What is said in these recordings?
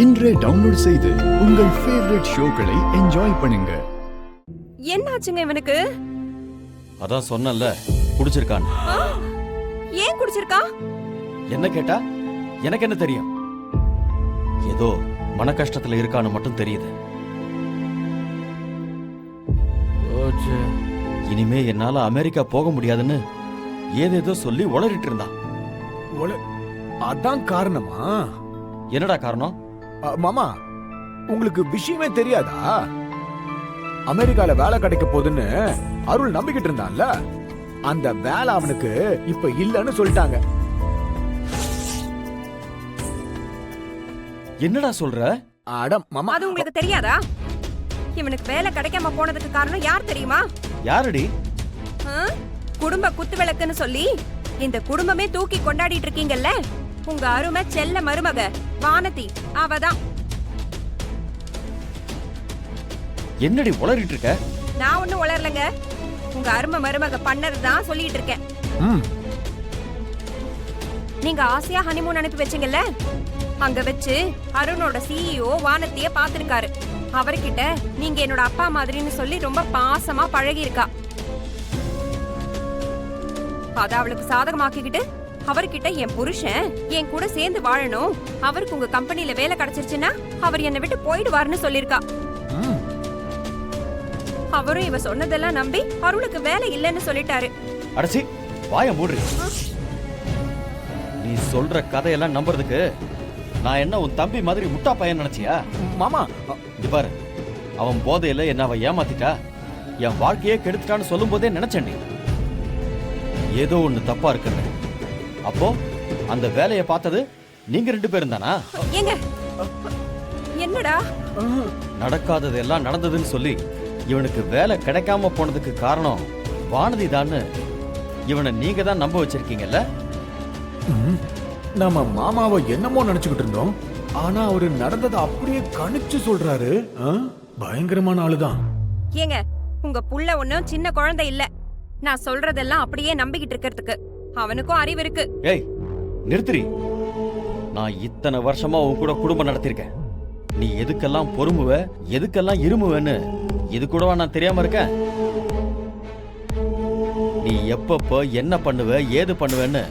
இன்றே டவுன்லோட் செய்து உங்கள் ஃபேவரட் ஷோக்களை என்ஜாய் பண்ணுங்க. என்னாச்சுங்க இவனுக்கு? அதான் சொன்னல குடிச்சிருக்கான். ஏன் குடிச்சிருக்கா? என்ன கேட்டா எனக்கு என்ன தெரியும்? ஏதோ மன கஷ்டத்துல இருக்கான்னு மட்டும் தெரியுது. இனிமே என்னால அமெரிக்கா போக முடியாதுன்னு ஏதேதோ சொல்லி உளறிட்டு இருந்தான். அதான் காரணமா? என்னடா காரணம்? மாமா, உங்களுக்கு விஷயமே தெரியாதா? அமெரிக்கால வேலை கிடைக்க போகுதுன்னு அருள் நம்பிக்கிட்டு இருந்தான்ல, அந்த வேலை அவனுக்கு இப்ப இல்லன்னு சொல்லிட்டாங்க. என்னடா சொல்ற? அடம் மாமா, அது உங்களுக்கு தெரியாதா? இவனுக்கு வேலை கிடைக்காம போனதுக்கு காரணம் யார் தெரியுமா? யாரடி? குடும்ப குத்து விளக்குன்னு சொல்லி இந்த குடும்பமே தூக்கி கொண்டாடிட்டு இருக்கீங்கல்ல, உங்க அருமை செல்ல மருமக வானதி அவதான். என்னடி உளறிட்டு இருக்க? நான் ஒண்ணும் உளரலங்க, உங்க அருமை மருமக பண்ணதுதான் சொல்லிட்டு இருக்கேன். நீங்க ஆசையா ஹனிமூன் அனுப்பி வச்சீங்கல்ல, அங்க வச்சு அருணோட சிஇஓ வானத்திய பாத்திருக்காரு. அவர்கிட்ட நீங்க என்னோட அப்பா மாதிரின்னு சொல்லி ரொம்ப பாசமா பழகி இருக்கா. அத அவளுக்கு சாதகமாக்கிக்கிட்டு அவர்கிட்ட என் புருஷன் என் கூட சேர்ந்து வாழணும், அவருக்கு உங்க கம்பெனில வேலை கிடைச்சிருச்சுன்னா அவர் என்னை விட்டு போயிடுவாருன்னு சொல்லிருக்கா. அவரும் இவ சொன்னதெல்லாம் நம்பி அருளுக்கு வேலை இல்லைன்னு சொல்லிட்டாரு. அடச்சி வாய மூடு. நீ சொல்ற கதையெல்லாம் நம்புறதுக்கு நான் என்ன உன் தம்பி மாதிரி முட்டா பையன் நினைச்சியா? மாமா இது பாரு, அவன் போதையில என்ன அவ ஏமாத்திட்டா, என் வாழ்க்கையே கெடுத்துட்டான்னு சொல்லும் போதே நினைச்சேன் ஏதோ ஒண்ணு தப்பா இருக்குன்னு. அப்போ அந்த வேலையை பார்த்தது நீங்க 2 பேரும் தானா? ஏங்க என்னடா நடக்காதது எல்லாம் நடந்ததுன்னு சொல்லி இவனுக்கு வேலை கிடைக்காம போனதுக்கு காரணம் வானதி தான்னு இவனை நீங்க தான் நம்ப வச்சிருக்கீங்கல்ல? நம்ம மாமாவை என்னமோ நினைச்சுக்கிட்டு இருந்தோம், ஆனா அவரு நடந்ததை அப்படியே கணிச்சு சொல்றாரு. பயங்கரமான ஆளுதான். ஏங்க உங்க புள்ள ஒண்ணும் சின்ன குழந்தை இல்ல, நான் சொல்றதெல்லாம் அப்படியே நம்பிக்கிட்டு இருக்கிறதுக்கு. அவனுக்கும் அறிவு இருக்கு. ஏய் நிறுத்திரி. நான் இத்தனை வருஷமா உன் கூட குடும்பம் நடத்திருக்கேன். நீ எதுக்கெல்லாம் பொறுமுவ, எதுக்கெல்லாம் இருமுவன்னு இது கூடவா நான் தெரியாம இருக்கேன்? நீ எப்பப்ப என்ன பண்ணுவ, ஏது பண்ணுவேன்னு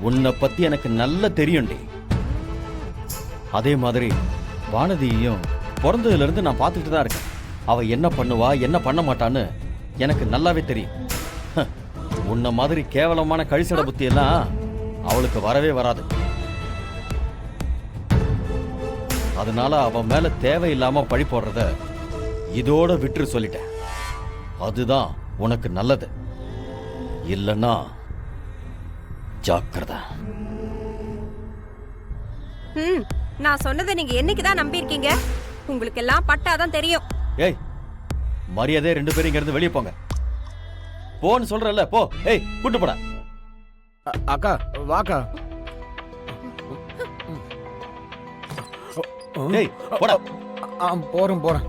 உன்னை பத்தி எனக்கு நல்லா தெரியும்டி. அதே மாதிரி வானதியையும் பிறந்ததுல இருந்து நான் பார்த்துட்டு தான் இருக்கேன். அவ என்ன பண்ணுவா, என்ன பண்ண மாட்டான்னு எனக்கு நல்லாவே தெரியும். உன்ன மாதிரி கேவலமான கழிசட புத்தி எல்லாம் அவளுக்கு வரவே வராது. அதனால அவன் மேல தேவையில்லாம பழி போடுறத இதோட விட்டு சொல்லிட்டேன். அதுதான் உனக்கு நல்லது. இல்லன்னா ஜாக்கிரதை. நான் சொன்னதை நீங்க என்னைக்குதான் நம்பி இருக்கீங்க? உங்களுக்கு எல்லாம் பட்டாதான் தெரியும். ஏய் மரியாதை 2 பேரும் இங்க இருந்து வெளியே போங்க. போன்னு சொல்றல, போ. ஏய் கூட்டு போடா. அக்கா வாக்கா. ஏய் போடா. போறேன்.